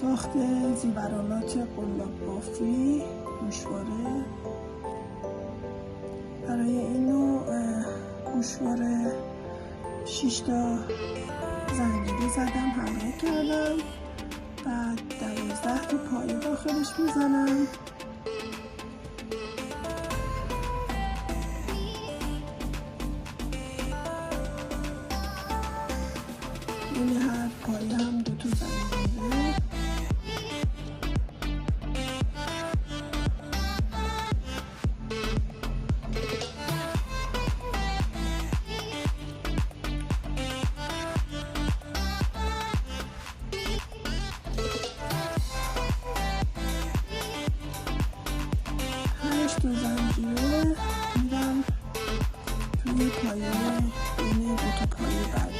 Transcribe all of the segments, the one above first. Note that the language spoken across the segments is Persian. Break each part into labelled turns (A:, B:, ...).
A: ساخت زیورالات قلاب بافی گوشواره. برای این نوع گوشواره 6 تا زنجیره زدم، همراه کردم، بعد 12 تا پایه داخلش میزنم. این هر پایه هم 2 تا زنجیره. تو زنجیره میرم توی پایه بین 2 تا پایه بعدی.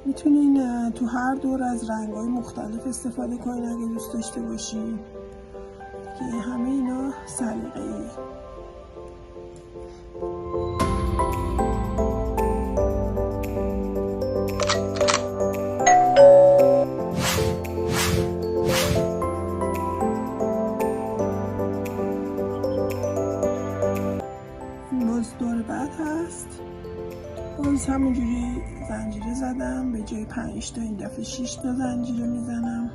A: میتونین تو هر دور از رنگ‌های مختلف استفاده کنین اگه دوست داشته باشین، که همه اینا سلیقه‌ایه. باز دور بعد هست، باز همونجوری زنجیره زدم، به جای 5 تا این دفعه 6 تا زنجیره میزنم.